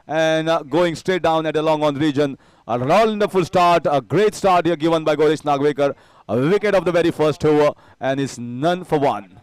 and going straight down at the long on region. A wonderful start, a great start here given by Goresh Nagvekar. A wicket of the very first over, and it's none for one.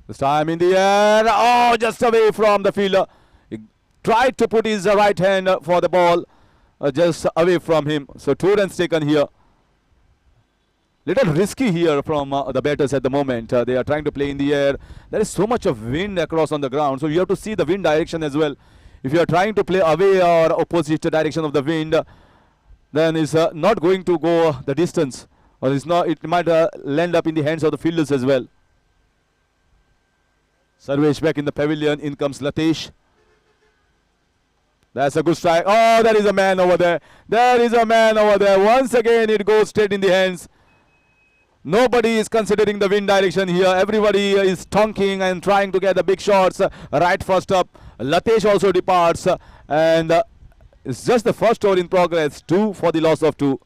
This time in the air. Oh, just away from the fielder. He tried to put his right hand for the ball, just away from him. So 2 runs taken here. Little risky here from the batters at the moment. They are trying to play in the air. There is so much of wind across on the ground, so you have to see the wind direction as well. If you are trying to play away or opposite direction of the wind, then it's not going to go the distance, or it's not. It might land up in the hands of the fielders as well. Sarvesh back in the pavilion. In comes Latesh. That's a good strike. Oh, there is a man over there. There is a man over there. Once again, it goes straight in the hands. Nobody is considering the wind direction here. Everybody is tonking and trying to get the big shots. Right first up. Latesh also departs. And it's just the first over in progress. 2 for the loss of 2.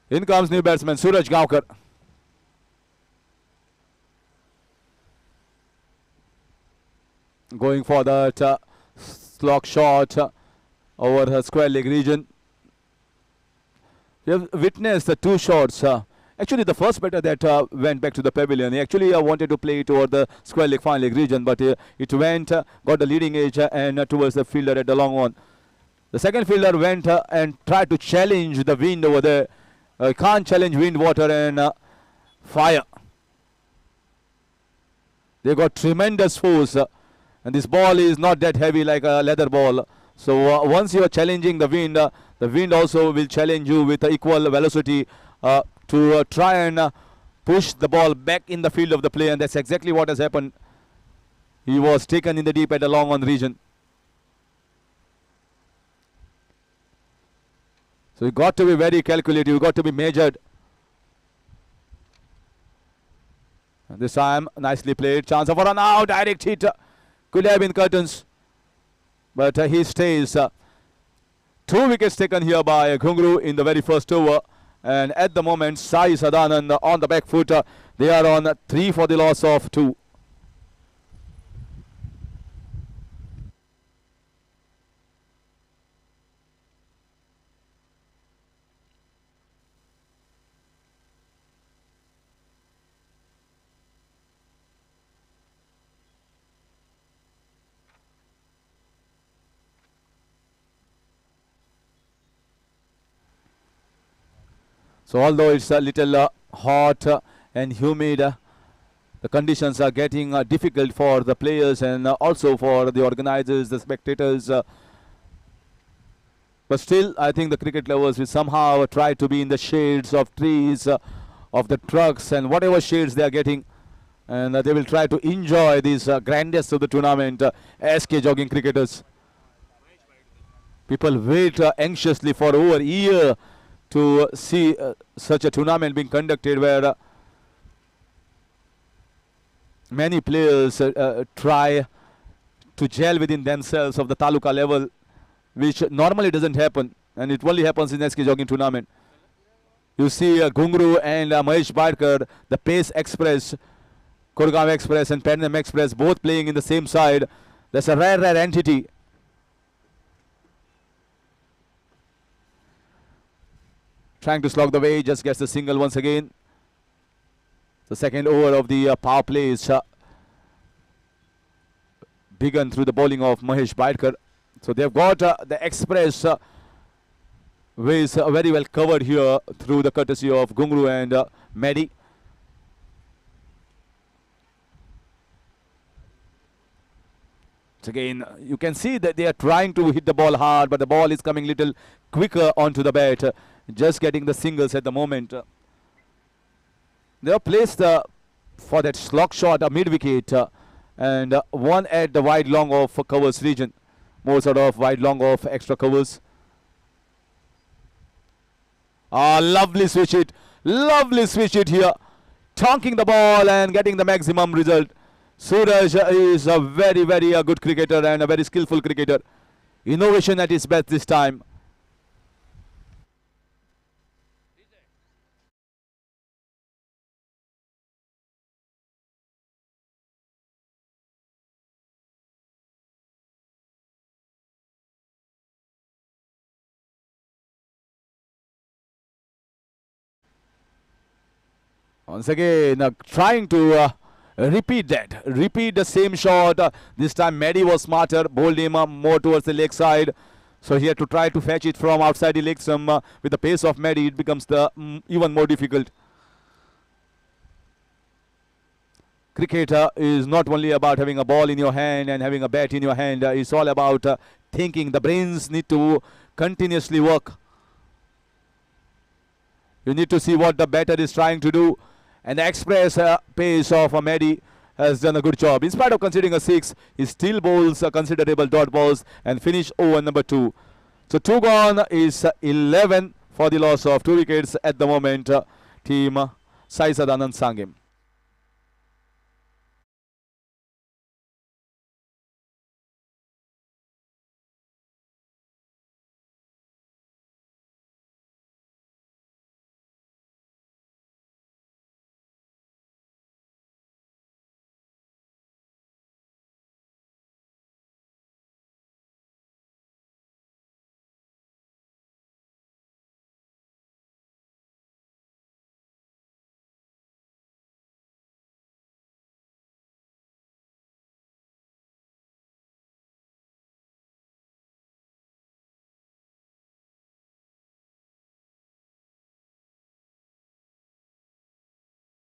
In comes new batsman Suraj Gaonkar. Going for that slog shot over her square leg region. We have witnessed the 2 shots. Actually, the first batter that went back to the pavilion, he actually wanted to play it over the square leg, fine leg region, but it went, got the leading edge and towards the fielder at the long on. The second fielder went and tried to challenge the wind over there. Can't challenge wind, water and fire. They got tremendous force. And this ball is not that heavy like a leather ball. So once you are challenging the wind also will challenge you with equal velocity to try and push the ball back in the field of the play. And that's exactly what has happened. He was taken in the deep at the long on region. So you got to be very calculative. You got to be measured. And this time, nicely played. Chance of a run out. Direct hit. Could have been curtains. But he stays. 2 wickets taken here by Ghungru in the very first over. And at the moment, Sai Sadanand on the back foot. They are on 3 for the loss of 2. So although it's a little hot and humid. The conditions are getting difficult for the players and also for the organizers, the spectators. But still, I think the cricket lovers will somehow try to be in the shades of trees, of the trucks, and whatever shades they are getting. And they will try to enjoy these grandest of the tournament, SK Jogging cricketers. People wait anxiously for over a year to see such a tournament being conducted where many players try to gel within themselves of the taluka level, which normally doesn't happen, and it only happens in SK Jogging tournament. You see Gungru and Mahesh Badkar, the Pace Express, Korgao Express and Pernem Express both playing in the same side. That's a rare entity. Trying to slog the way, just gets the single once again. The second over of the power play is begun through the bowling of Mahesh Badkar. So they've got the Express ways very well covered here through the courtesy of Gungru and Mehdi. So again, you can see that they are trying to hit the ball hard, but the ball is coming little quicker onto the bat. Just getting the singles at the moment. They are placed for that slog shot mid-wicket and one at the wide long off covers region. More sort of wide long off extra covers. Lovely switch hit. Lovely switch hit here. Tonking the ball and getting the maximum result. Suraj is a very good cricketer and a very skillful cricketer. Innovation at his best this time. Once again, trying to repeat that. Repeat the same shot. This time Mehdi was smarter, bowled him more towards the leg side. So he had to try to fetch it from outside the leg stump. With the pace of Mehdi, it becomes even more difficult. Cricket is not only about having a ball in your hand and having a bat in your hand. It's all about thinking. The brains need to continuously work. You need to see what the batter is trying to do. And the express pace of Mehdi has done a good job. In spite of conceding a 6, he still bowls considerable dot balls and finish over number 2. So 2 gone is 11 for the loss of 2 wickets at the moment. Team Sai Sadanand Sanguem.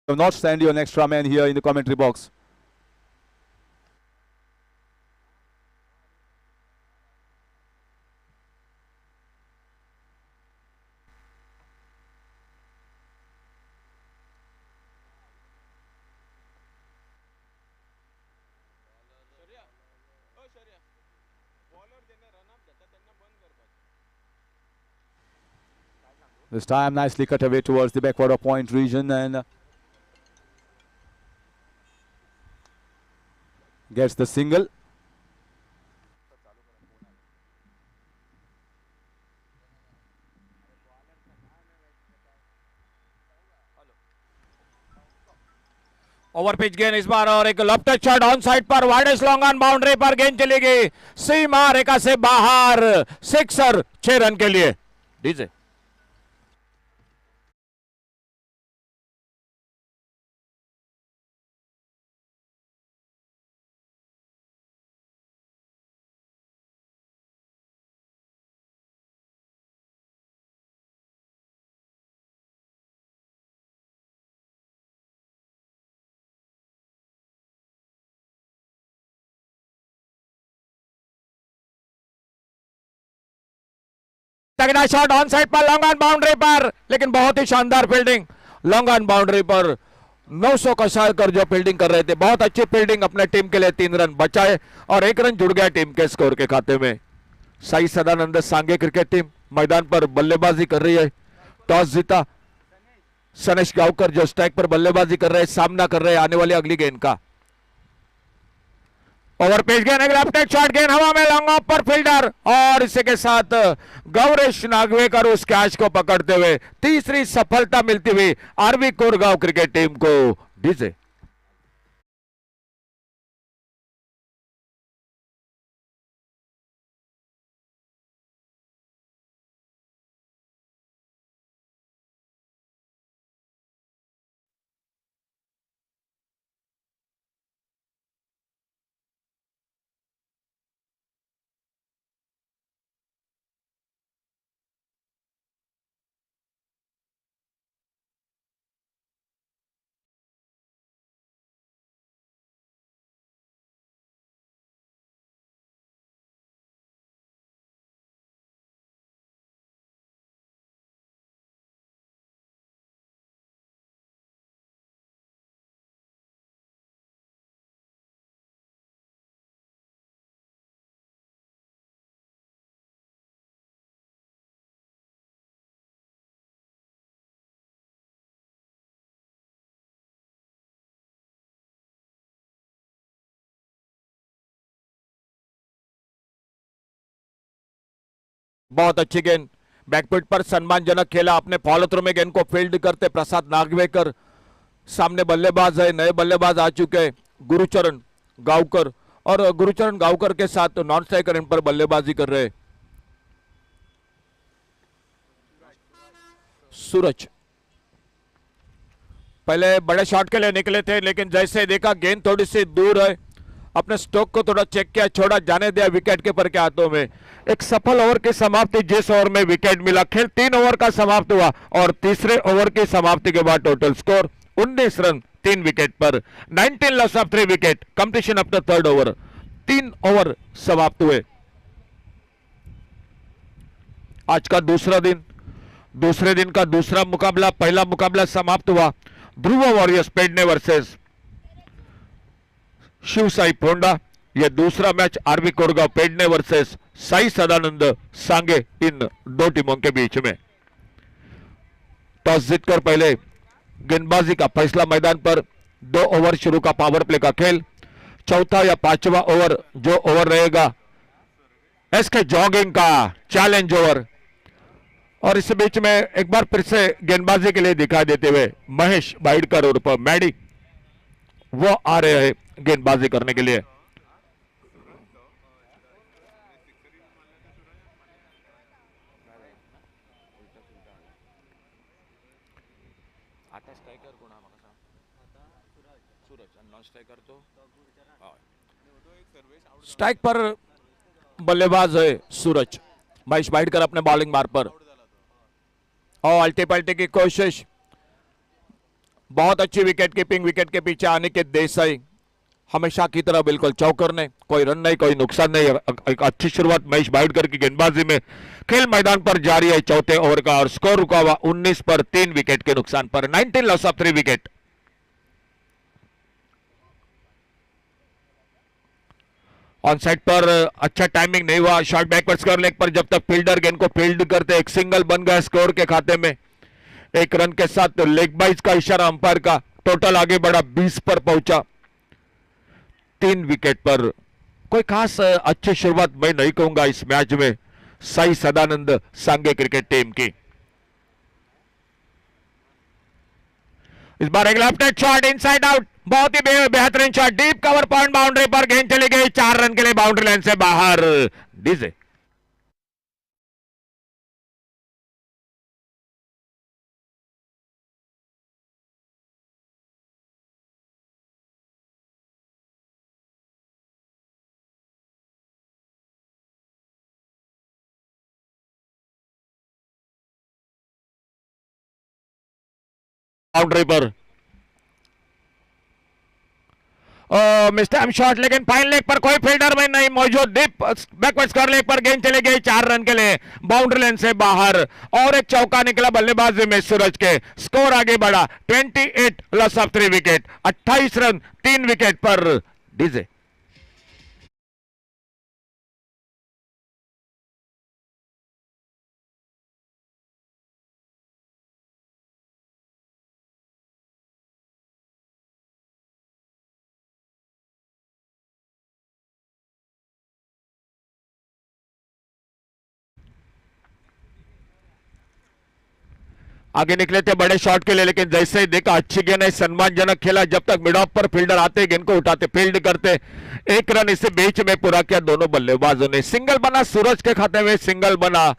Do not send you an extra man here in the commentary box. This time nicely cut away towards the backward of point region and gets the single. Over pitch गेंद इस बार और एक left shot on side पर widest long on boundary पर गेंद चली गई सीमा रेखा से बाहर सिक्सर 6 रन के लिए डीजे तगड़ा शॉट ऑन साइड पर, लॉन्ग ऑन बाउंड्री पर, लेकिन बहुत ही शानदार फील्डिंग लॉन्ग ऑन बाउंड्री पर। 900 का शार कर जो फील्डिंग कर रहे थे, बहुत अच्छी फील्डिंग अपने टीम के लिए। 3 रन बचाए और 1 रन जुड़ गया टीम के स्कोर के खाते में। साई सदानंद सांगे क्रिकेट टीम मैदान पर बल्लेबाजी कर रही है। टॉस जीता सनेश गांवकर जो स्ट्राइक पर बल्लेबाजी कर रहे हैं, सामना कर रहे हैं आने वाली अगली गेंद का। ओवर पेज गेंद, लेफ्ट शॉट, गेंद हवा में, लॉन्ग ऑफ पर फील्डर, और इसी के साथ गौरेश नागवेकर उस कैच को पकड़ते हुए तीसरी सफलता मिलती हुई आरवी कोरगांव क्रिकेट टीम को। डीजे बहुत अच्छी गेंद बैकफुट पर सम्मानजनक खेला, अपने फॉलो थ्रू में गेंद को फील्ड करते प्रसाद नागवेकर। सामने बल्लेबाज है, नए बल्लेबाज आ चुके हैं गुरुचरण गांवकर, और गुरुचरण गांवकर के साथ नॉन स्ट्राइकर इन पर बल्लेबाजी कर रहे हैं सूरज। पहले बड़े शॉट के लिए निकले थे, लेकिन जैसे देखा गेंद थोड़ी सी दूर है, अपने स्टोक को थोड़ा चेक किया, छोड़ा जाने दिया विकेट कीपर के हाथों में। एक सफल ओवर की समाप्ति, जिस ओवर में विकेट मिला। खेल 3 ओवर का समाप्त हुआ और तीसरे ओवर की समाप्ति के बाद टोटल स्कोर 19 रन 3 विकेट पर, 19 loss of 3 wicket. Competition up the 3rd over, 3 over समाप्त हुए। आज का दूसरा दिन, दूसरे दिन का दूसरा मुकाबला, पहला मुकाबला समाप्त हुआ ध्रुव वॉरियर्स पेडने वर्सेस शिव साई पोंडा। यह दूसरा match RV Korgaon Pedne versus Sai Sadanand Sanguem, इन 2 टीमों के बीच में। टॉस जीतकर पहले गेंदबाजी का फैसला मैदान पर। 2 ओवर शुरू का पावर प्ले का खेल, चौथा या 5वां ओवर जो ओवर रहेगा एसके जॉगिंग का चैलेंज ओवर। और इस बीच में एक बार फिर से गेंदबाजी के लिए दिखाई देते हुए महेश बाइडकर उर्फ मैडी, वो आ रहे हैं गेंदबाजी करने के लिए। स्ट्राइक पर बल्लेबाज है सूरज। महेश बाइडकर अपने बॉलिंग मार पर, और अल्टी पल्टी की कोशिश, बहुत अच्छी विकेट कीपिंग, विकेट के पीछे आने के देसाई हमेशा की तरह बिल्कुल चौकर ने, कोई रन नहीं, कोई नुकसान नहीं। एक अच्छी शुरुआत महेश बाइडकर की गेंदबाजी में। खेल मैदान पर जारी है चौथे ओवर का और स्कोर रुका हुआ 19 पर 3 विकेट के नुकसान पर, 19 loss of 3 wicket. On side पर अच्छा टाइमिंग नहीं हुआ, शॉर्ट बैकवर्ड स्कोर लेग पर जब तक फील्डर गेंद को फील्ड करते, एक सिंगल बन गया स्कोर के खाते में। 1 रन के साथ लेग बाइज का इशारा अंपायर का, टोटल आगे बढ़ा 20 पर पहुंचा 3 विकेट पर। कोई खास अच्छी शुरुआत मैं नहीं कहूंगा इस मैच में साई सदानंद सांगे क्रिकेट टीम की। इस बार एक लेफ्ट शॉट इनसाइड आउट, बहुत ही बेहतरीन shot, deep cover point boundary पर गेंद चली गई 4 रन के लिए बाउंड्री लाइन से बाहर। डीजे बाउंड्री पर, मिस्टर शॉट, लेकिन फाइन लेग पर कोई फील्डर में नहीं मौजूद। डीप बैकवर्ड स्क्वायर लेग पर गेंद चली गई 4 रन के लिए, बाउंड्री लाइन से बाहर, और एक चौका निकला बल्लेबाजी में सूरज के। स्कोर आगे बढ़ा 28, loss of 3 wicket, 28 run 3 wicket पर डीजे। आगे निकले थे बड़े शॉट के लिए, लेकिन जैसे ही देखा अच्छी गेंद है, सम्मानजनक खेला। जब तक मिड ऑफ पर फील्डर आते गेंद को उठाते फील्ड करते, 1 रन इसे बीच में पूरा किया दोनों बल्लेबाजों ने। सिंगल बना सूरज के खाते में, सिंगल बना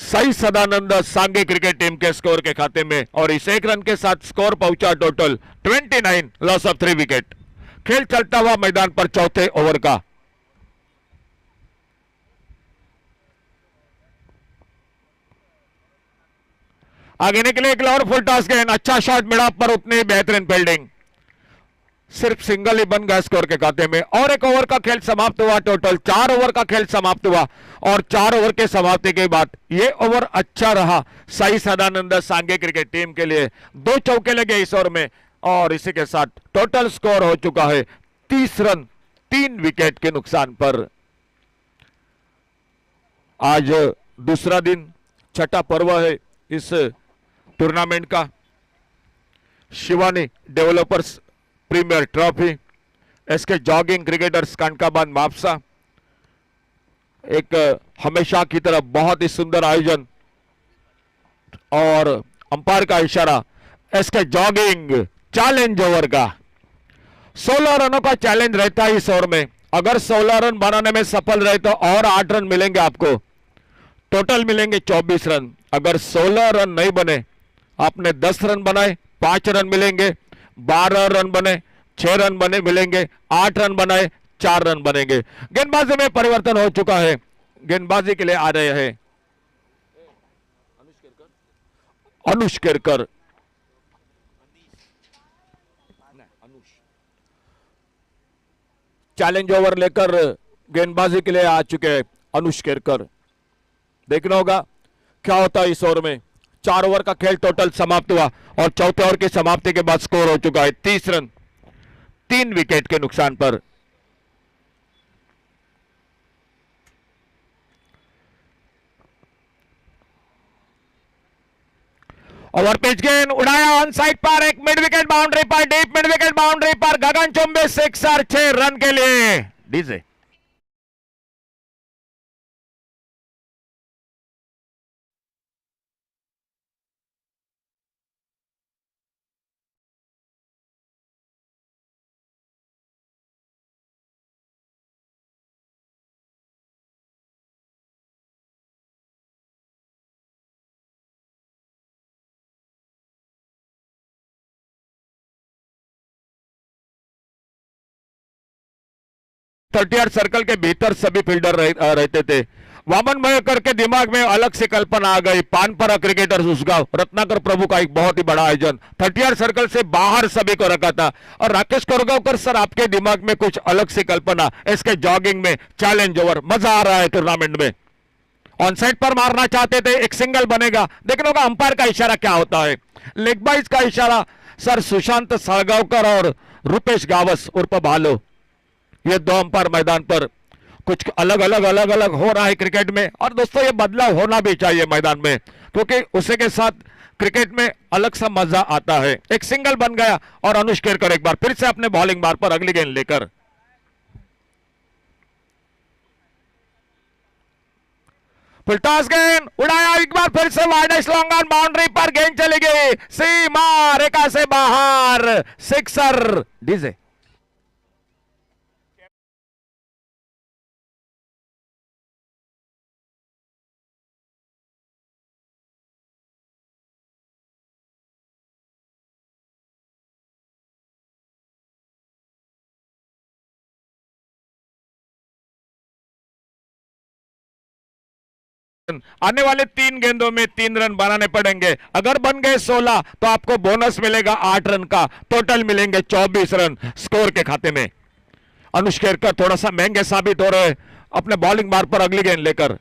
सही सदानंद सांगे क्रिकेट टीम के स्कोर के खाते में, और इस 1 रन के साथ स्कोर पहुंचा टोटल 29, लॉस ऑफ 3 विकेट। खेल चलता हुआ मैदान पर चौथे ओवर का। आगे निकले एक और फुल टॉस गेंद, अच्छा शॉट मिड ऑफ पर, उतनी बेहतरीन फील्डिंग, सिर्फ सिंगल ही बन गया स्कोर के खाते में। और 1 ओवर का खेल समाप्त हुआ, टोटल 4 ओवर का खेल समाप्त हुआ, और 4 ओवर के समाप्ति के बाद ये ओवर अच्छा रहा साई सदानंद सांगे क्रिकेट टीम के लिए। 2 चौके लगे इस ओवर में, और इसी के साथ टोटल स्कोर हो चुका है 30 रन 3 विकेट के नुकसान पर। आज दूसरा दिन, छठा पर्व है इस टूर्नामेंट का। Shivani developers premier trophy, SK jogging cricketers कानकाबाद मापसा, एक हमेशा की तरह बहुत ही सुंदर आयोजन, और अंपायर का इशारा एसके जॉगिंग चैलेंज ओवर का। 16 रनों का चैलेंज रहता है इस ओवर में। अगर 16 रन बनाने में सफल रहे तो और 8 रन मिलेंगे आपको, टोटल मिलेंगे 24 रन। अगर 16 रन नहीं बने, आपने 10 रन बनाए 5 रन मिलेंगे, 12 रन बने 6 रन बने मिलेंगे, 8 रन बनाए 4 रन बनेंगे। गेंदबाजी में परिवर्तन हो चुका है, गेंदबाजी के लिए आ रहे हैं अनुष केरकर। चैलेंज ओवर लेकर गेंदबाजी के लिए आ चुके हैं अनुष केरकर। देखना होगा क्या होता है इस ओवर में। 4 ओवर का खेल टोटल समाप्त हुआ, और चौथे ओवर की समाप्ति के बाद स्कोर हो चुका है 30 रन 3 विकेट के नुकसान पर। ओवर पिच गेंद उड़ाया ऑन साइड पर, एक मिड विकेट बाउंड्री पर, डीप मिड विकेट बाउंड्री पर, गगनचुंबी सिक्सर 6 रन के लिए डीजे। थर्टी सर्कल के भीतर सभी फील्डर रहते थे। वामन मयकर के दिमाग में अलग से कल्पना आ गई, पानपरा क्रिकेटर्स उसगांव रत्नाकर प्रभु का एक बहुत ही बड़ा आयोजन, 30 सर्कल से बाहर सभी को रखा था। और राकेश कोरगांवकर सर, आपके दिमाग में कुछ अलग से कल्पना, इसके जॉगिंग में चैलेंज ओवर, मजा आ रहा है टूर्नामेंट में। ऑन साइड पर मारना चाहते थे, एक सिंगल बनेगा, देखने होगा अंपायर का इशारा क्या होता है। लेग बाइज का इशारा सर सुशांत साळगावकर और रुपेश गावस उर्फ भालो, ये 2 अंपायर मैदान पर। कुछ अलग अलग हो रहा है क्रिकेट में, और दोस्तों ये बदलाव होना भी चाहिए मैदान में, क्योंकि उसी के साथ क्रिकेट में अलग सा मजा आता है। एक सिंगल बन गया, और अनुष केरकर एक बार फिर से अपने बॉलिंग बार पर अगली गेंद लेकर। फुल टॉस गेंद उड़ाया एक बार फिर से वाइड लॉन्ग ऑन बाउंड्री पर, गेंद चली गई सीमा रेखा से बाहर, सिक्सर डीजे। आने वाले 3 गेंदों में 3 रन बनाने पड़ेंगे। अगर बन गए 16 तो आपको बोनस मिलेगा 8 रन का, टोटल मिलेंगे 24 रन स्कोर के खाते में। अनुष खेरकर थोड़ा सा महंगे साबित हो रहे अपने बॉलिंग मार्ग पर अगली गेंद लेकर।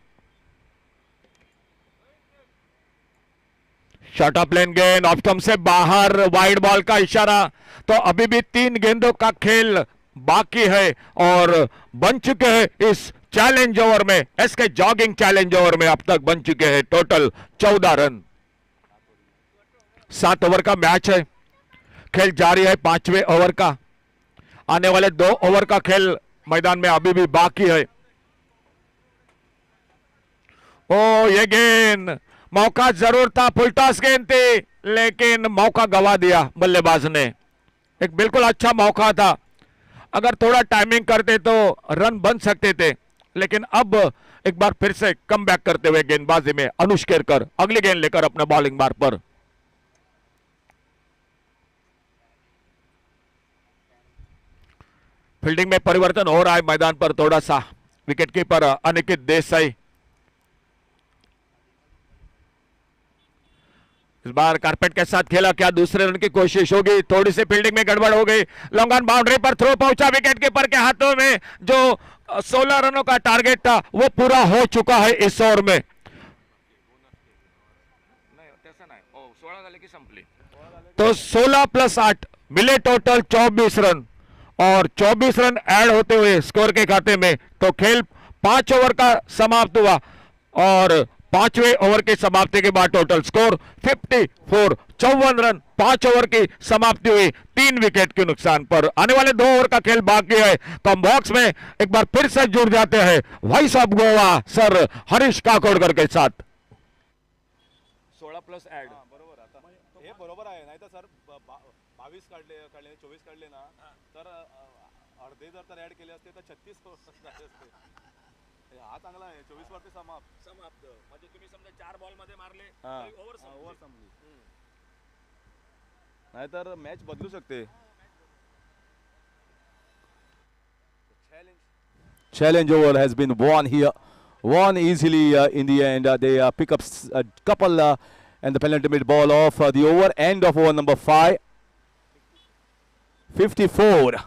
शॉर्ट ऑफ लेन गेंद ऑफ स्टंप से बाहर, वाइड बॉल का इशारा। तो अभी भी 3 गेंदों का खेल बाकी है और बन चुके हैं इस चैलेंज ओवर में, एसके जॉगिंग चैलेंज ओवर में अब तक बन चुके हैं टोटल 14 रन। 7 ओवर का मैच है, खेल जारी है 5वें ओवर का। आने वाले 2 ओवर का खेल मैदान में अभी भी बाकी है। ओ ये गेंद, मौका जरूर था, फुलटॉस गेंद थी लेकिन मौका गवा दिया बल्लेबाज ने। एक बिल्कुल अच्छा मौका था, अगर थोड़ा टाइमिंग करते तो रन बन सकते थे, लेकिन अब एक बार फिर से कम बैक करते हुए गेंदबाजी में अनुष खेरकर अगली गेंद लेकर अपने बॉलिंग मार्ग पर। फील्डिंग में परिवर्तन हो रहा है मैदान पर थोड़ा सा। विकेटकीपर अनिकेत देसाई इस बार कारपेट के साथ खेला, क्या दूसरे रन की कोशिश होगी? थोड़ी सी फील्डिंग में गड़बड़ हो गई। लॉन्ग ऑन बाउंड्री पर थ्रो पहुंचा विकेटकीपर के हाथों में। जो 16 रनों का टारगेट था वो पूरा हो चुका है इस ओवर में। तो 16 + 8 मिले टोटल 24 रन और 24 रन ऐड होते हुए स्कोर के खाते में। तो खेल 5 ओवर का समाप्त हुआ और 5वें ओवर की समाप्ति के बाद टोटल स्कोर 54, 54 रन 5 ओवर की समाप्ति हुई 3 विकेट के नुकसान पर। आने वाले 2 ओवर का खेल बाकी है। तो बॉक्स में एक बार फिर से जुड़ जाते हैं voice of Goa sir Harish Kakodkar के साथ। 16 प्लस ऍड बरोबर आता हे बरोबर आहे, नाही तर सर 22 काढले 24 काढले ना तर अर्धे जर तर ऍड केले असते तर 36 झाले असते। हा चांगला आहे, 24 वरती समाप्त म्हणजे तुम्ही समजा 4 बॉल मध्ये मारले ओव्हर संपली, नाहीतर मॅच बदलू शकते। Challenge over has been won here, won easily in the end. They pick up a couple and the penultimate ball of the over, end of over number 5. 54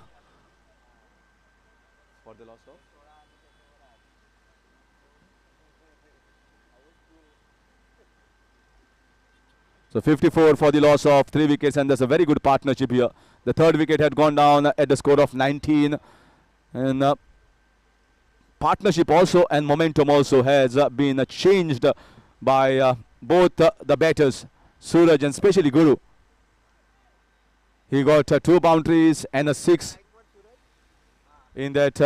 for the loss of. So 54 for the loss of 3 wickets, and there's a very good partnership here. The third wicket had gone down at the score of 19, and partnership also and momentum also has been changed by both the batters, Suraj and especially Guru. He got 2 boundaries and a 6 in that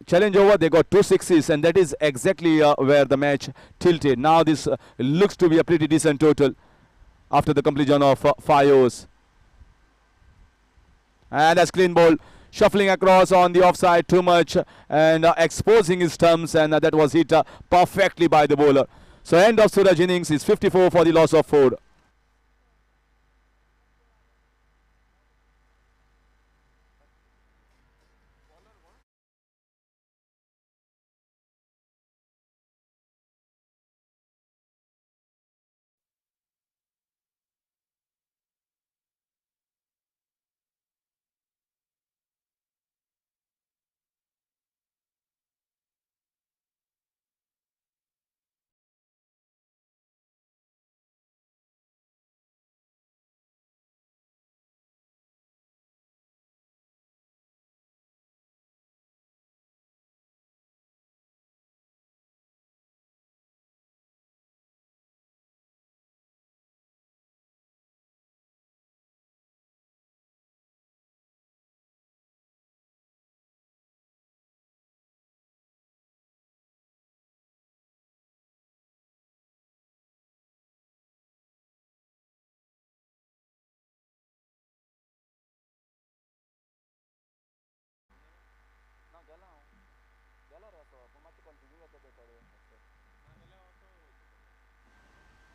challenge over. They got 2 sixes, and that is exactly where the match tilted. Now this looks to be a pretty decent total after the completion of 5 overs. And that's clean ball, shuffling across on the offside too much and exposing his stumps, and that was hit perfectly by the bowler. So end of Suraj innings is 54 for the loss of 4.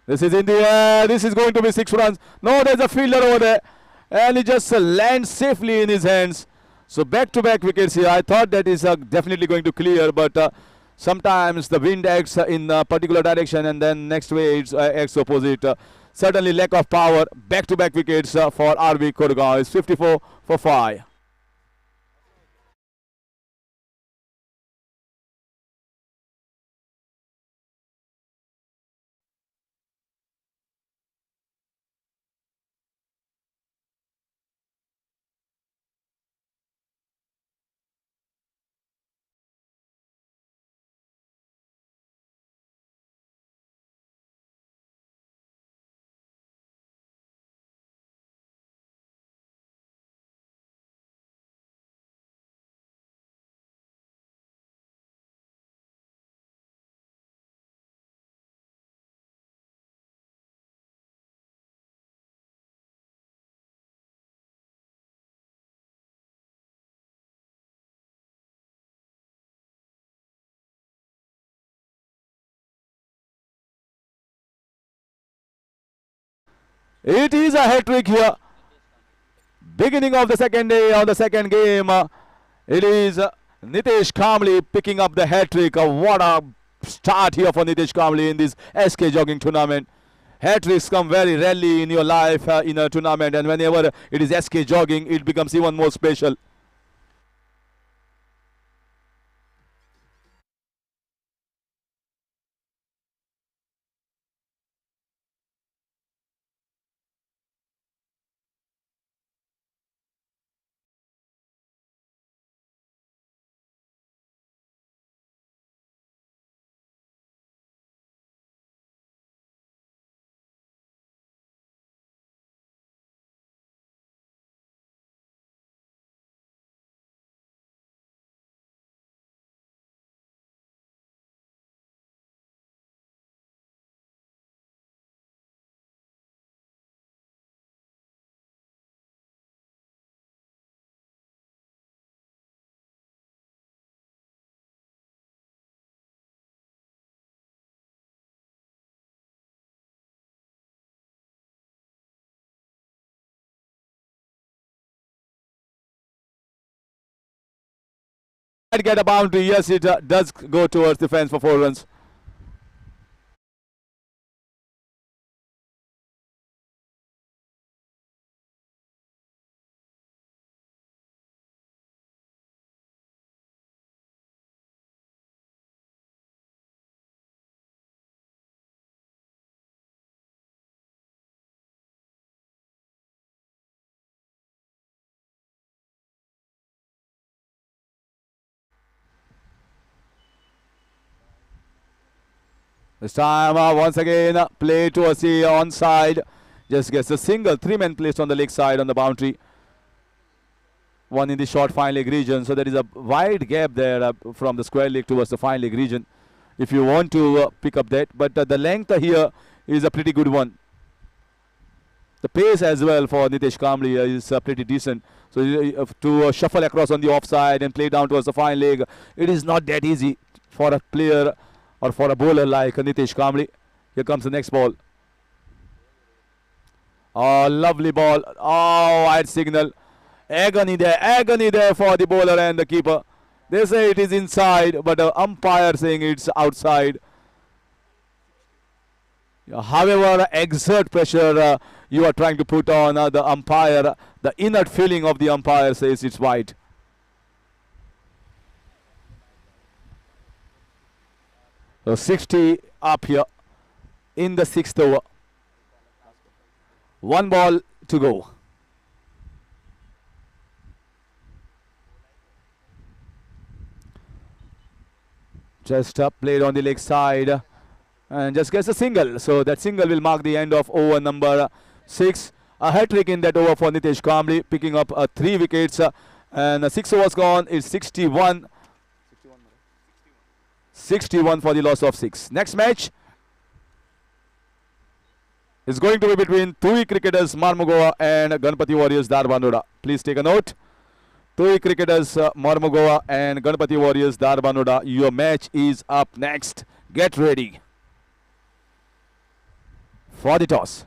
This is in the air. This is going to be 6 runs. No, there's a fielder over there, and he just lands safely in his hands. So back-to-back wickets here. I thought that is definitely going to clear, but Sometimes the wind acts in a particular direction and then next way it's acts opposite. Certainly lack of power. Back-to-back wickets for Aarvi Korgao. It's 54 for 5. It is a hat-trick here. Beginning of the second day of the second game. It is Nitesh Kamli picking up the hat-trick. What a start here for Nitesh Kamli in this SK Jogging tournament. Hat-tricks come very rarely in your life in a tournament, and whenever it is SK Jogging, it becomes even more special. Might get a boundary. Yes, it does go towards the fence for 4 runs. This time, once again, play towards the onside. Just gets a single. 3 men placed on the leg side on the boundary. One in the short fine leg region. So there is a wide gap there from the square leg towards the fine leg region. If you want to pick up that. But the length here is a pretty good one. The pace as well for Nitesh Kamli is pretty decent. So to shuffle across on the offside and play down towards the fine leg, it is not that easy for a player or for a bowler like Nitesh Kamli. Here comes the next ball. Oh, lovely ball. Oh, wide signal. Agony there for the bowler and the keeper. They say it is inside, but the umpire saying it's outside. However, exert pressure you are trying to put on the umpire. The inert feeling of the umpire says it's wide. So 60 up here in the 6th over. 1 ball to go. Just played on the leg side and just gets a single. So that single will mark the end of over number 6. A hat-trick in that over for Nitesh Kamli, picking up 3 wickets. And 6 overs gone. It's 61. 61 for the loss of 6. Next match is going to be between Tui cricketers Marmugova and Ganpati Warriors Darbanoda. Please take a note. Tui cricketers Marmugova and Ganpati Warriors Darbanoda. Your match is up next. Get ready for the toss.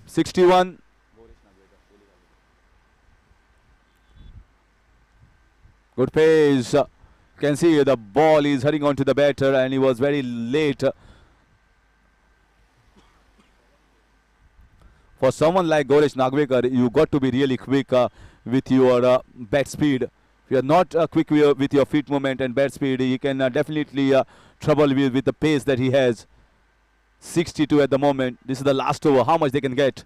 61. Good pace. Can see the ball is heading on to the batter and he was very late. For someone like Goresh Nagvekar, you got to be really quick with your bat speed. If you are not quick with your feet movement and bat speed, you can definitely trouble with the pace that he has. 62 at the moment. This is the last over. How much they can get?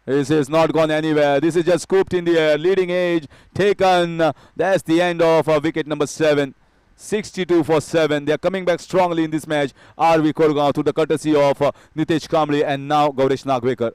This is not gone anywhere. This is just scooped in the air. Leading edge taken. That's the end of wicket number 7. 62 for 7. They are coming back strongly in this match. Aarvi Korgao to the courtesy of Nitesh Kamble and now Gaurish Nagvekar.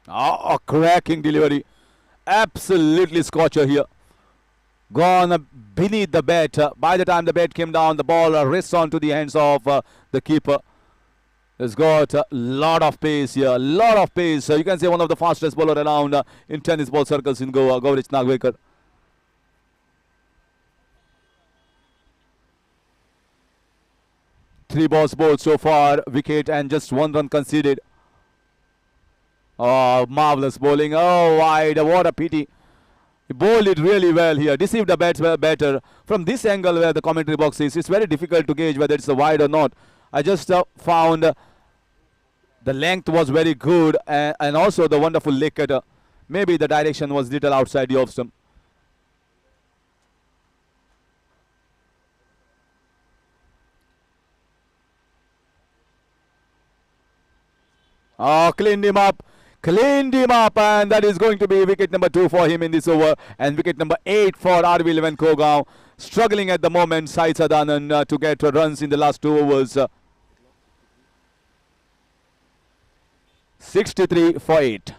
Oh, cracking delivery. Absolutely scorcher here. Gone beneath the bat. By the time the bat came down, the ball rests onto the hands of the keeper. Has got a lot of pace here, a lot of pace. You can say one of the fastest bowler around in tennis ball circles in Goa, Gaurish Nagvekar. 3 balls bowled so far, wicket and just 1 run conceded. Oh, marvelous bowling. Oh, wide. What a pity. He bowled it really well here. Deceived the batter. From this angle where the commentary box is, it's very difficult to gauge whether it's a wide or not. I just found the length was very good and also the wonderful leg cutter. Maybe the direction was little outside the off stump. Oh, cleaned him up. Cleaned him up, and that is going to be wicket number 2 for him in this over, and wicket number 8 for Aarvi 11 Korgao. Struggling at the moment, Sai Sadanand to get runs in the last 2 overs. 63 for 8.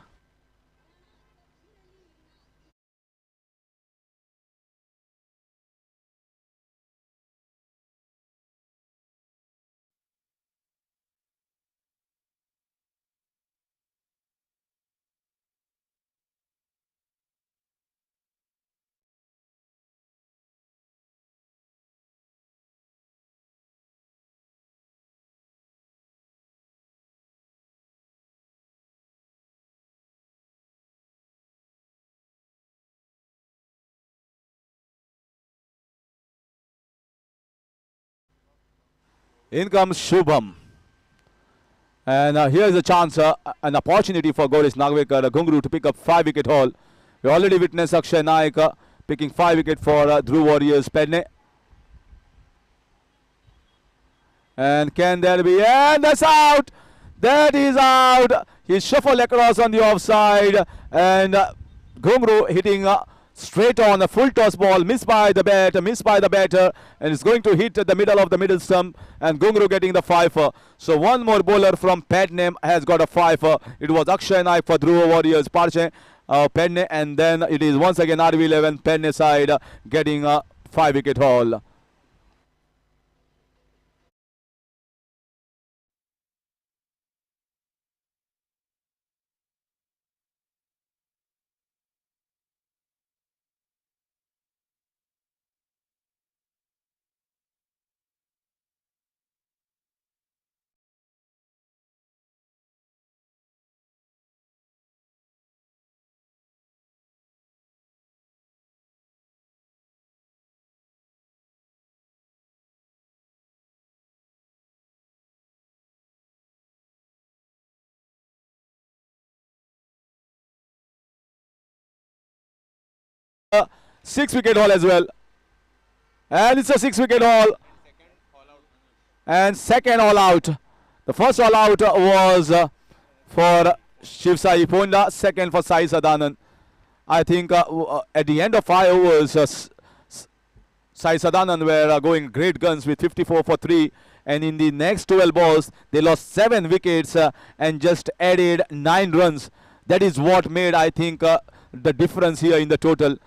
In comes Shubham. And here's a chance, an opportunity for Gaurish Nagvekar, Gungru to pick up 5-wicket haul. We already witnessed Akshay Naik picking 5 wicket for Dhruv Warriors Pernem. And can there be? And that's out! That is out! He shuffled across on the offside. And Gungru hitting straight on a full toss ball, missed by the batter, and it's going to hit the middle of the middle stump, and Gungru getting the 5. So one more bowler from Pernem has got a 5. It was Akshay Naik for Dhruv Warriors Pernem, and then it is once again Aarvi 11 Pernem side getting a 5-wicket haul. 6-wicket haul as well. And it's a 6-wicket haul. And second all out. The first all out was for Shiv Sai Ponda, second for Sai Sadanand. I think at the end of 5 overs, Sai Sadanand were going great guns with 54 for 3. And in the next 12 balls, they lost 7 wickets and just added 9 runs. That is what made, I think, the difference here in the total.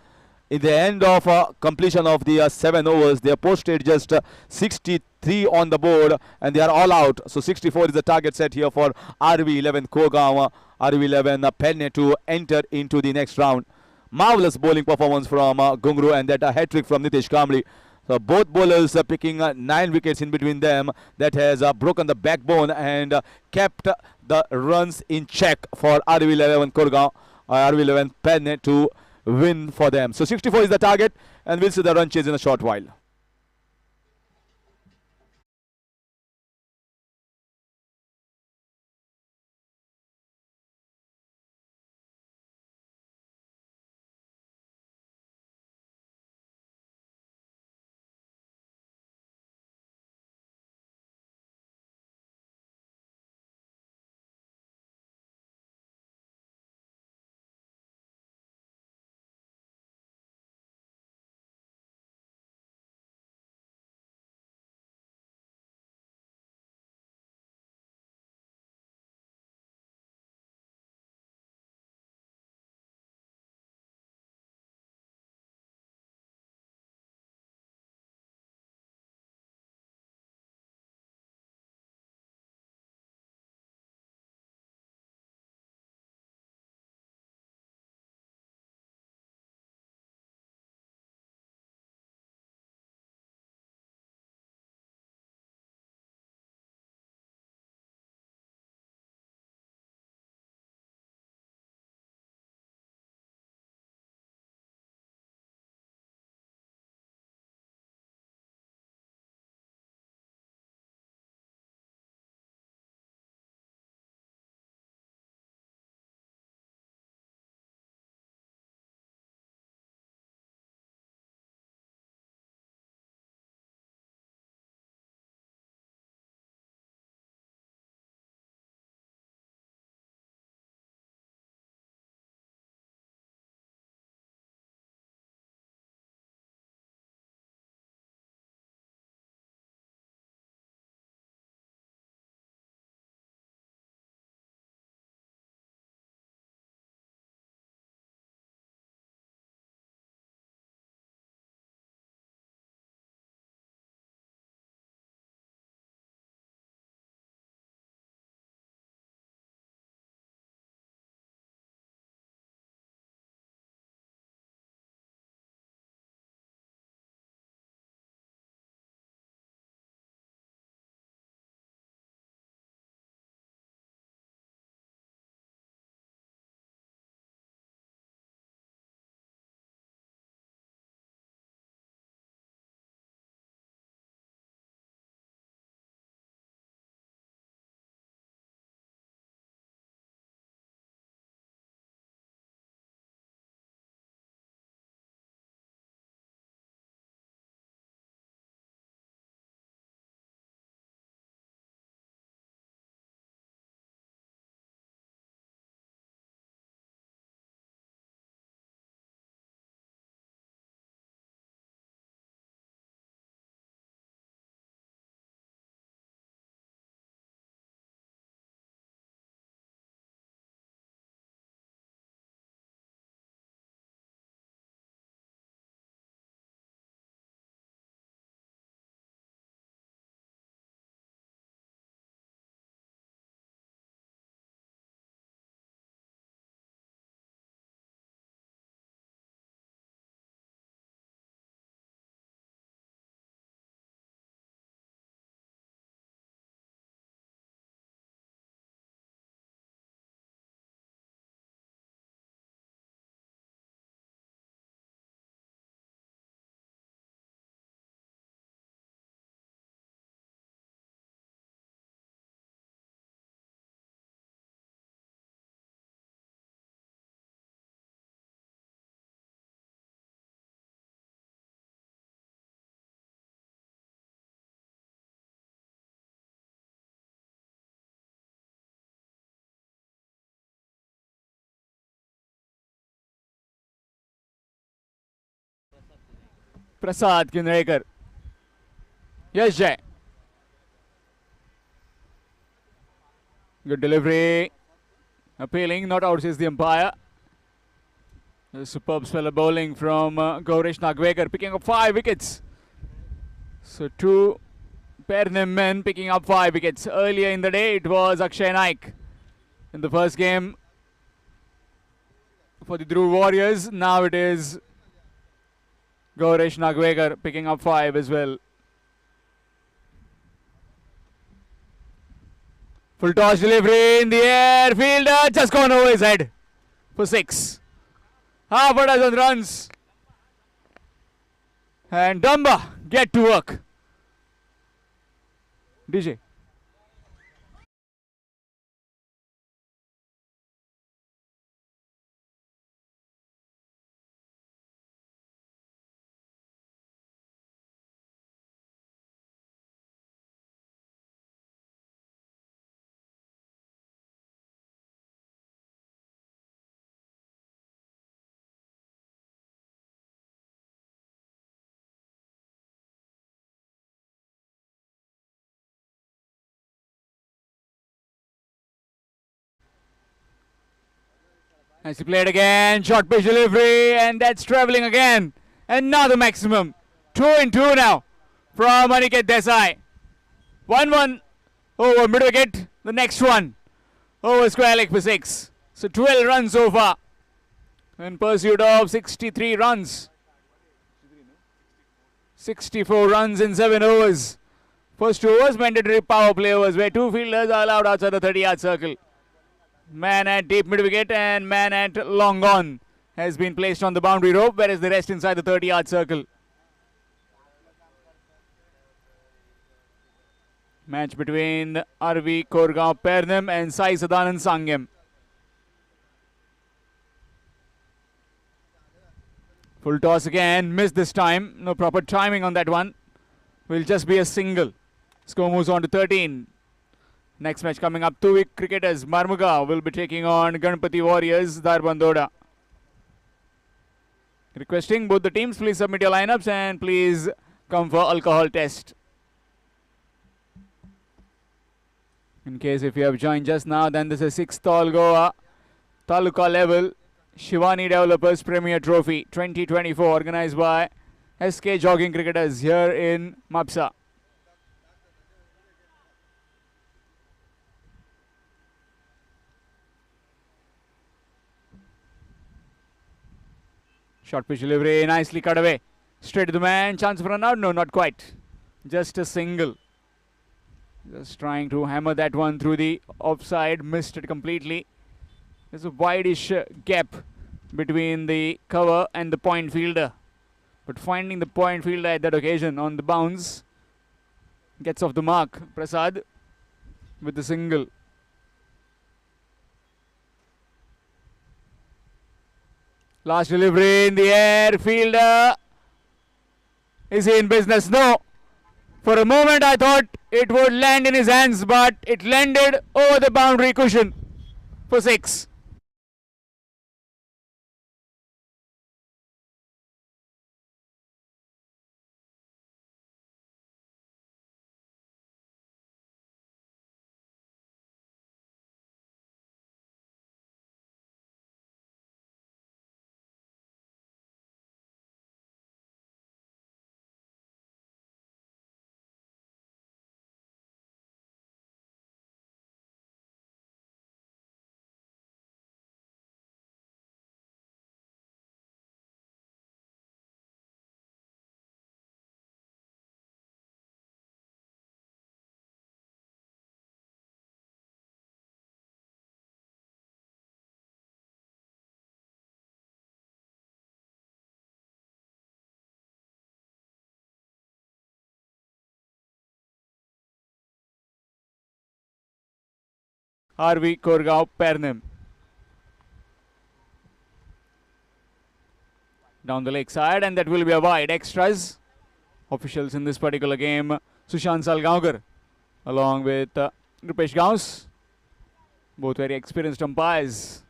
In the end of completion of the 7 overs, they posted just 63 on the board and they are all out. So 64 is the target set here for Aarvi 11 Korgao, Aarvi 11 Pernem to enter into the next round. Marvelous bowling performance from Gungru and that a hat-trick from Nitish Kamble. So both bowlers picking 9 wickets in between them. That has broken the backbone and kept the runs in check for Aarvi 11 Korgao, Aarvi 11 Pernem to win for them. So 64 is the target and we'll see the run chase in a short while. Prasad Kinrekar. Yes, Jay. Good delivery. Appealing, not out, says the umpire. A superb spell of bowling from Gaurish Nagwekar, picking up 5 wickets. So 2 Pernem men picking up 5 wickets. Earlier in the day, it was Akshay Naik in the first game for the Dhruv Warriors. Now it is Gaurish Nagwekar picking up 5 as well. Full toss delivery in the air. Fielder just gone over his head for 6. Half a dozen runs. And Dumba get to work. DJ. As he played again, short pitch delivery, and that's travelling again. Another maximum. 2 in 2 now from Aniket Desai. 1-1 over mid wicket. The next one over square leg for 6. So 12 runs so far in pursuit of 63 runs. 64 runs in 7 overs. First 2 overs, mandatory power play overs where 2 fielders are allowed outside the 30-yard circle. Man at deep mid wicket and man at long on has been placed on the boundary rope, whereas the rest inside the 30-yard circle. Match between Aarvi, Korgao, Pernem and Sadanand, Sanguem. Full toss again, missed this time. No proper timing on that one. Will just be a single. Score moves on to 13. Next match coming up, 2 weak cricketers. Marmuga will be taking on Ganpati Warriors, Darbandoda. Requesting both the teams, please submit your lineups and please come for alcohol test. In case if you have joined just now, then this is 6th All Goa Taluka level Shivani Developers Premier Trophy 2024 organized by SK Jogging Cricketers here in Mapsa. Short pitch delivery, nicely cut away. Straight to the man, chance for an out? No, not quite. Just a single. Just trying to hammer that one through the offside, missed it completely. There's a wide-ish gap between the cover and the point fielder. But finding the point fielder at that occasion on the bounce gets off the mark. Prasad with the single. Last delivery in the air, fielder. Is he in business? No. For a moment I thought it would land in his hands, but it landed over the boundary cushion for 6. Aarvi, Korgao, Pernem. Down the leg side, and that will be a wide. Extras. Officials in this particular game, Sushant Salgaonkar along with Rupesh Gauss. Both very experienced umpires.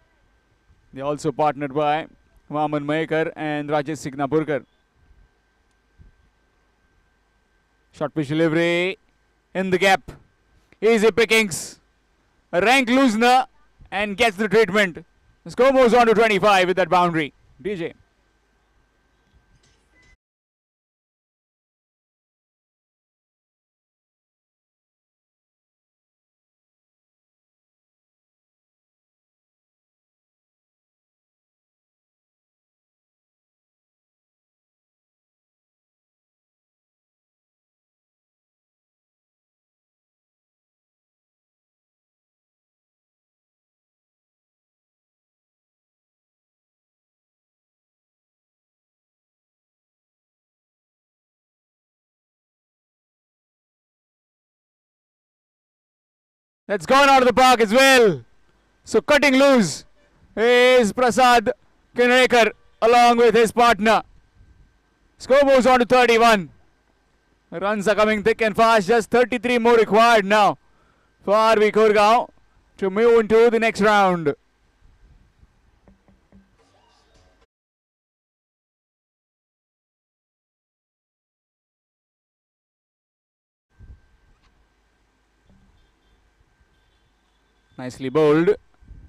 They also partnered by Vaman Mayekar and Rajesh Signapurkar. Short pitch delivery in the gap. Easy pickings. A rank loosener and gets the treatment. The score moves on to 25 with that boundary. DJ. That's gone out of the park as well. So cutting loose is Prasad Kinrekar along with his partner. Score moves on to 31. Runs are coming thick and fast. Just 33 more required now for Aarvi Korgao to move into the next round. Nicely bowled.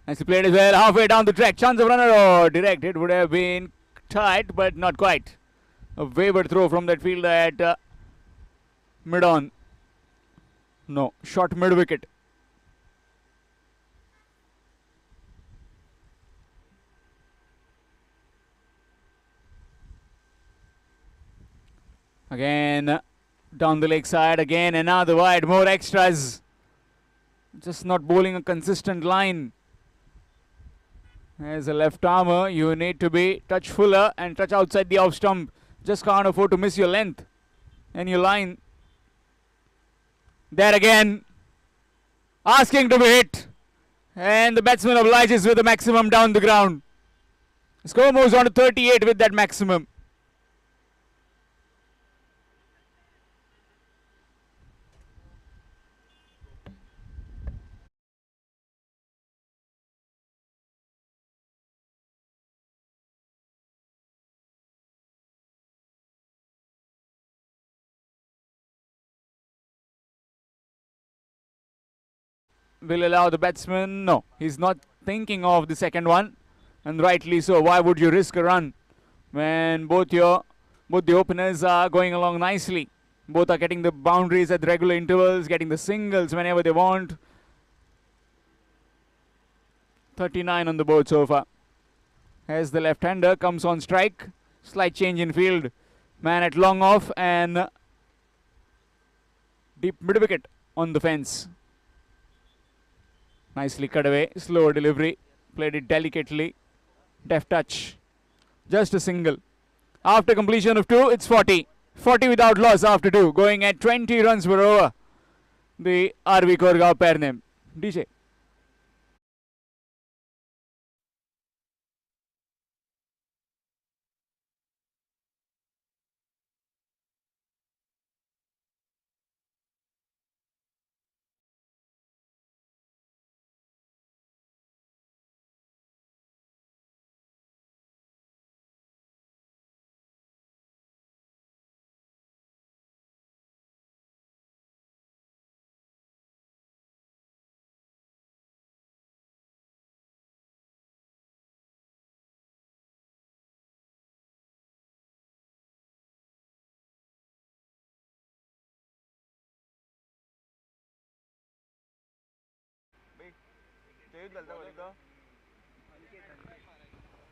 Nicely played as well. Halfway down the track. Chance of runner. Oh, direct. It would have been tight, but not quite. A wayward throw from that fielder at mid on. No, short mid wicket. Again, down the leg side. Again, another wide. More extras. Just not bowling a consistent line. As a left armer, you need to be touch fuller and touch outside the off stump. Just can't afford to miss your length and your line. There again, asking to be hit. And the batsman obliges with the maximum down the ground. Score moves on to 38 with that maximum. Will allow the batsman. No, he's not thinking of the second one, and rightly so. Why would you risk a run when both the openers are going along nicely? Both are getting the boundaries at regular intervals, getting the singles whenever they want. 39 on the board so far. As the left-hander comes on strike, slight change in field. Man at long off and deep mid-wicket on the fence. Nicely cut away, slow delivery, played it delicately, deft touch, just a single. After completion of 2, it's 40. 40 without loss after 2, going at 20 runs per over. The Aarvi Korgao Pernem. DJ.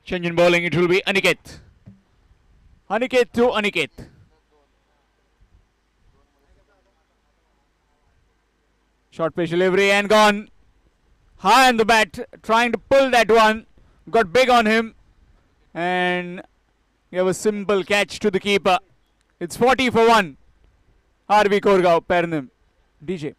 Change in bowling, it will be Aniket. Aniket to Aniket. Short pitch delivery and gone. High on the bat, trying to pull that one. Got big on him and gave a simple catch to the keeper. It's 40 for 1. Aarvi Korgao, Pernem. DJ.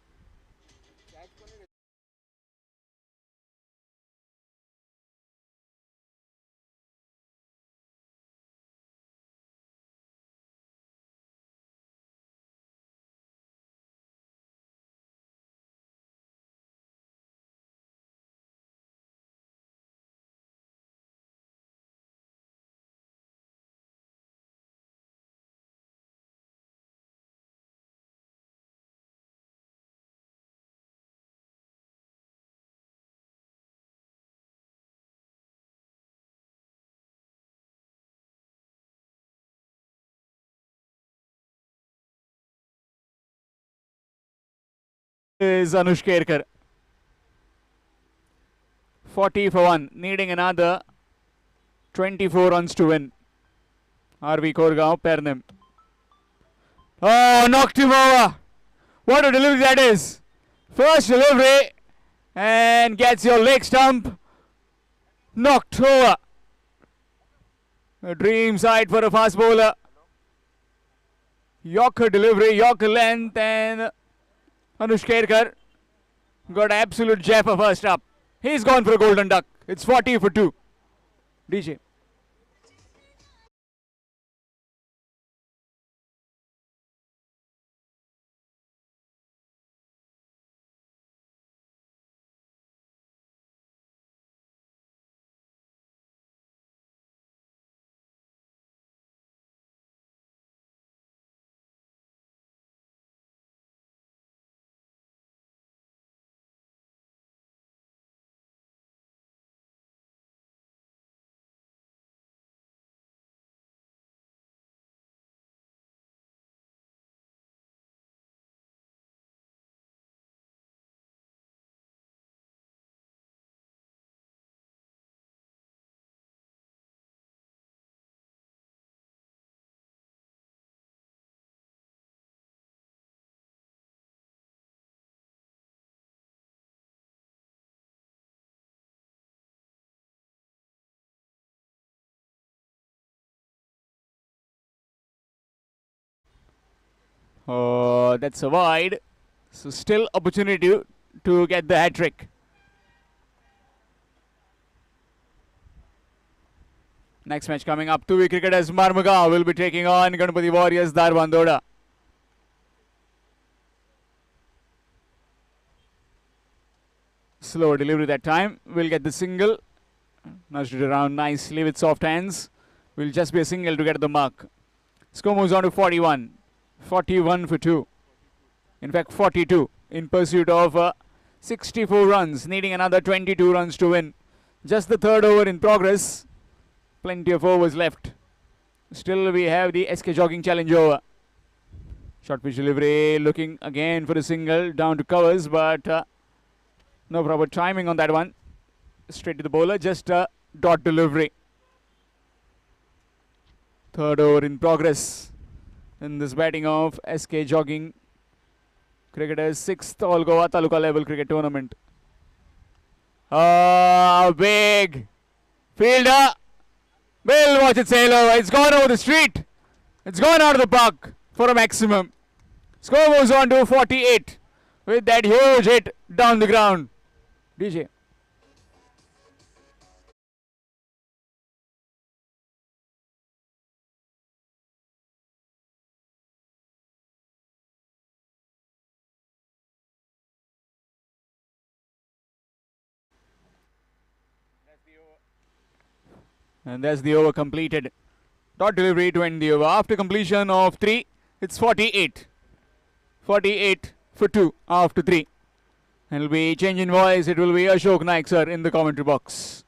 is Anushkerkar. 40 for 1, needing another 24 runs to win. Aarvi, Korgao, Pernem. Oh, knocked him over. What a delivery that is. First delivery and gets your leg stump knocked over. A dream sight for a fast bowler. Yorker delivery, Yorker length, and Anushkerkar got absolute jaffa first up. He's gone for a golden duck. It's 40 for 2. DJ. Oh, that's a wide. So still opportunity to get the hat trick. Next match coming up. 2 cricketers Marmuga will be taking on Ganpati Warriors Darbandoda. Slow delivery that time. Will get the single. Nudged it around nicely with soft hands. Will just be a single to get the mark. Score moves on to 41. 41 for 2. In fact, 42 in pursuit of 64 runs, needing another 22 runs to win. Just the third over in progress. Plenty of overs left. Still we have the SK Jogging challenge over. Short pitch delivery, looking again for a single, down to covers, but no proper timing on that one. Straight to the bowler, just a dot delivery. Third over in progress in this batting of SK Jogging cricketers, 6th All Goa Taluka level cricket tournament. Big fielder. Will watch it sail over. It's gone over the street. It's gone out of the park for a maximum. Score moves on to 48 with that huge hit down the ground. DJ. And that's the over completed. Dot delivery to end the over. After completion of 3, it's 48. 48 for 2 after 3. And it'll be change in voice. It will be Ashok Naik sir in the commentary box.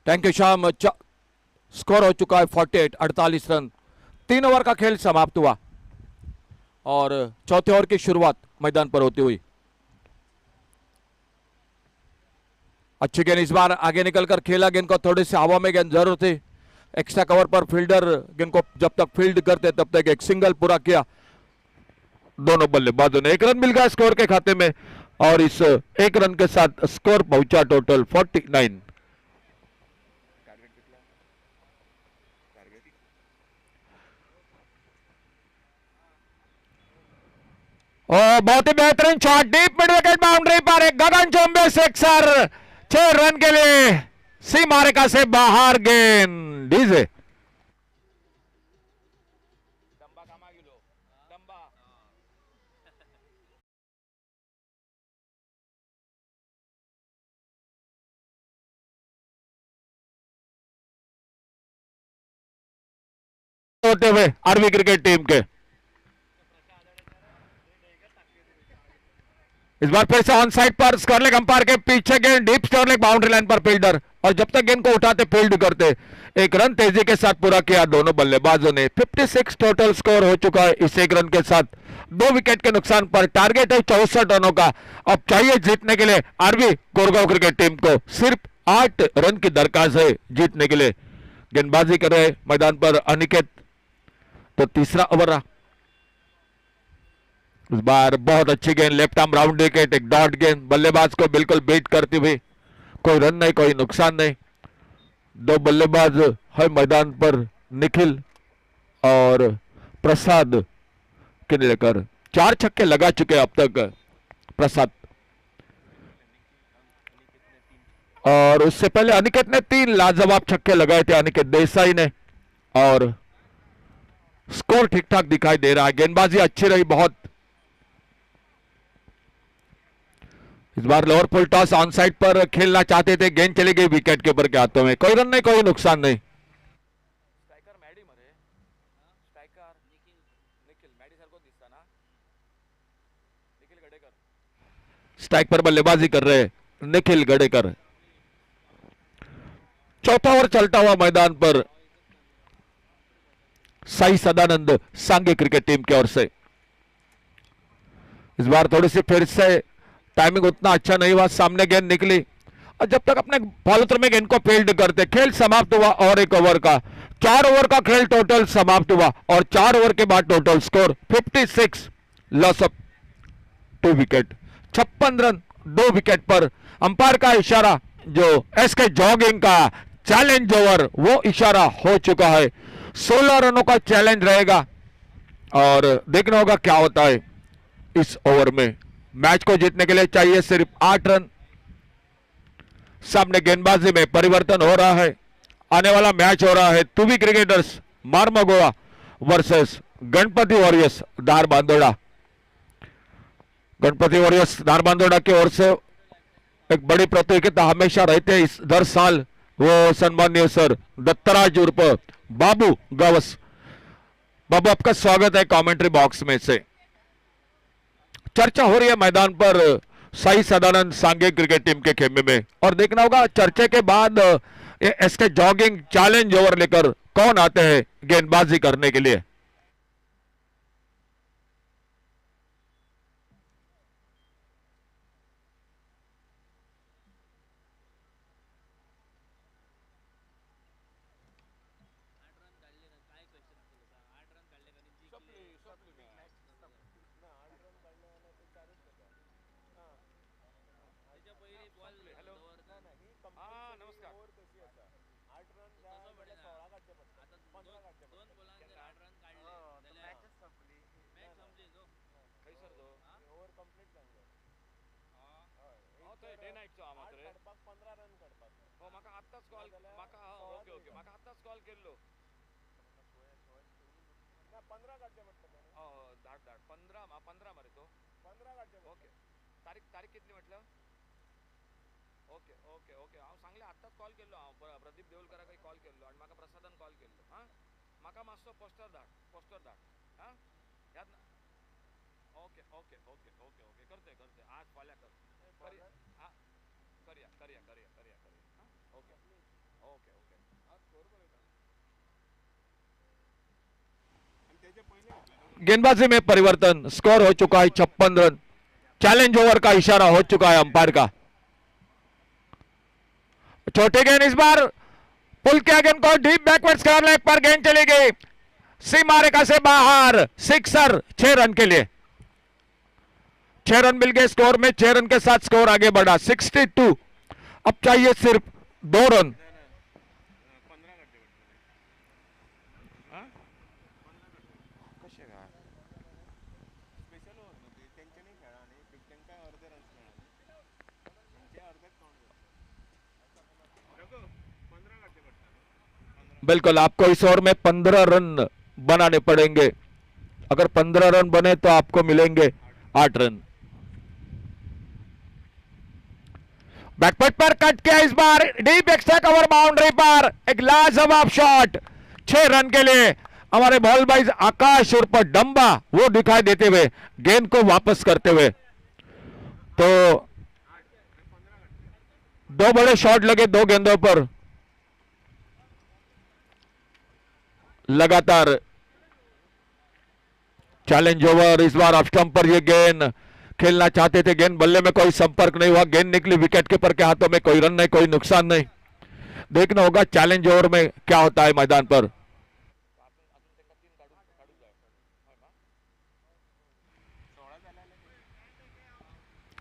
Thank you शाम। Score हो चुका है 48, 48 run. 3 over का खेल समाप्त हुआ और चौथे ओवर की शुरुआत मैदान पर होती हुई। अच्छी गेंद इस बार आगे निकलकर खेला। गेंद को थोड़ी सी हवा में गेंद जरूर थी। एक्स्ट्रा कवर पर फील्डर गेंद को जब तक फील्ड करते तब तक एक सिंगल पूरा किया। दोनों बल्लेबाजों ने 1 रन मिल गया स्कोर के खाते में और इस 1 रन के साथ स्कोर पहुंचा टोटल 49। बहुत ही बेहतरीन shot, deep mid wicket boundary पर एक गगनचुंबी सिक्सर। 6 रन के लिए सीमा रेखा से बाहर गेंद। डीजे होते हुए आरवी क्रिकेट टीम के। इस बार फिर से ऑन साइड पर स्क्वायर लेग अंपायर के पीछे गेंद deep square leg boundary line पर फील्डर, और जब तक गेंद को उठाते फील्ड करते, एक रन तेजी के साथ पूरा किया दोनों बल्लेबाजों ने। 56 टोटल स्कोर हो चुका है इस एक रन के साथ, 2 विकेट के नुकसान पर। टारगेट है 64 रनों का। अब चाहिए जीतने के लिए आरवी कोरगांव क्रिकेट टीम को सिर्फ 8 रन की दरकार है जीतने के लिए। गेंदबाजी कर रहे मैदान पर अनिकेत, तो तीसरा ओवर रहा। इस बार बहुत अच्छी गेंद, लेफ्ट आर्म राउंड विकेट, एक डॉट गेंद, बल्लेबाज को बिल्कुल बीट करती हुई, कोई रन नहीं, कोई नुकसान नहीं। 2 बल्लेबाज है मैदान पर, निखिल और प्रसाद के लेकर 4 छक्के लगा चुके अब तक प्रसाद, और उससे पहले अनिकेत ने 3 लाजवाब छक्के लगाए थे अनिकेत देसाई ने, और स्कोर ठीक ठाक दिखाई दे रहा है। गेंदबाजी अच्छी रही बहुत। इस बार lower full toss on side पर खेलना चाहते थे, गेंद चली गई विकेट के ऊपर के हाथों में, कोई रन नहीं, कोई नुकसान नहीं। स्ट्राइक पर बल्लेबाजी कर रहे निखिल गडेकर। चौथा ओवर चलता हुआ मैदान पर साई सदानंद सांगे क्रिकेट टीम की ओर से। इस बार थोड़ी सी फिर से टाइमिंग उतना अच्छा नहीं हुआ, सामने गेंद निकली, और जब तक अपने फॉलोथ्रू में गेंद को फील्ड करते, खेल समाप्त हुआ। और 1 ओवर का 4 ओवर का खेल टोटल समाप्त हुआ, और 4 ओवर के बाद total score 56, loss of 2 wicket, 56 run 2 wicket पर। अंपायर का इशारा, जो एसके जॉगिंग का चैलेंज ओवर, वो इशारा हो चुका है। 16 रनों का चैलेंज रहेगा, और देखना होगा क्या होता है इस ओवर में। मैच को जीतने के लिए चाहिए सिर्फ 8 रन। सामने गेंदबाजी में परिवर्तन हो रहा है, आने वाला मैच हो रहा है तुवी क्रिकेटर्स मारमगोड़ा वर्सेस गणपति वॉरियर्स धार बांदोड़ा। गणपति वॉरियर्स धार बांदोड़ा की ओर से एक बड़ी प्रतियोगिता हमेशा रहते हैं इस दर साल। वो सम्मानीय सर दत्तराज उर्फ बाबू गवस। बाबू, आपका स्वागत है कमेंट्री बॉक्स में से। चर्चा हो रही है मैदान पर साई सदानंद सांगे क्रिकेट टीम के खेमे में, और देखना होगा चर्चा के बाद एसके जॉगिंग चैलेंज ओवर लेकर कौन आते हैं गेंदबाजी करने के लिए। तारीख कितली म्हटलं? ओके ओके ओके हांव सांगले आत्ताच कॉल केल्लो, हांव प्रदीप देवलकराक कॉल केल्लो, आनी म्हाका प्रसादान कॉल केल्लो। हां, म्हाका मातसो पोस्टर धाड हां, याद ना? Okay okay okay okay okay करते आज फाल्यां कर हां, करया हां, ओके ओके ओके आज स्कोर बरयता। गेंदबाजी में परिवर्तन, स्कोर हो चुका है 56 रन। चैलेंज ओवर का इशारा हो चुका है अंपायर का। छोटे गेंद, इस बार पुल किया गेंद को डीप बैकवर्ड स्क्वायर लेग पर, गेंद चली गई सीमा रेखा से बाहर, सिक्सर 6 रन के लिए। 6 रन मिल गए स्कोर में, 6 रन के साथ स्कोर आगे बढ़ा 62। अब चाहिए सिर्फ 2 रन। बिल्कुल, आपको इस ओवर में 15 रन बनाने पड़ेंगे। अगर 15 रन बने तो आपको मिलेंगे 8 रन। बैकफुट पर कट किया इस बार, डीप एक्स्ट्रा कवर बाउंड्री पर, एक लाजवाब शॉट 6 रन के लिए। हमारे बॉल बाइज आकाश उर्फ डंबा वो दिखाई देते हुए गेंद को वापस करते हुए। तो दो बड़े शॉट लगे दो गेंदों पर, लगातार चैलेंज ओवर। इस बार ऑफ स्टंप पर ये गेंद खेलना चाहते थे, गेंद बल्ले में कोई संपर्क नहीं हुआ, गेंद निकली विकेट कीपर के हाथों में, कोई रन नहीं कोई नुकसान नहीं। देखना होगा चैलेंज ओवर में क्या होता है मैदान पर।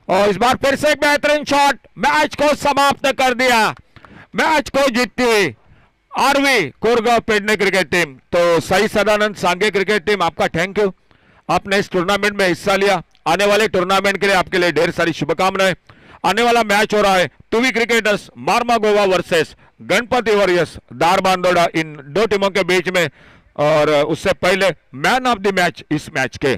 और इस बार फिर से एक बेहतरीन शॉट, मैच को समाप्त कर दिया, मैच को जीतती आरवी कोरगांव पेडने क्रिकेट टीम। तो सही सदानंद सांगे क्रिकेट टीम आपका थैंक यू, आपने इस टूर्नामेंट में हिस्सा लिया। आने वाले टूर्नामेंट के लिए आपके लिए ढेर सारी शुभकामनाएं। आने वाला मैच हो रहा है टूवी cricketers Marmagoa versus Ganpati warriors दार बांदोड़ा, इन दो टीमों के बीच में। और उससे पहले मैन ऑफ द मैच इस मैच के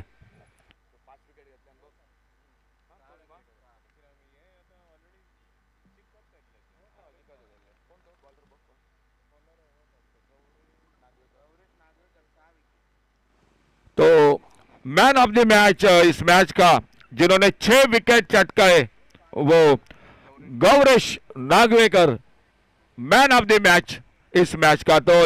तो मैन ऑफ द मैच इस मैच का जिन्होंने 6 विकेट चटकाए वो Gauresh Nagwekar man of the match इस मैच का। तो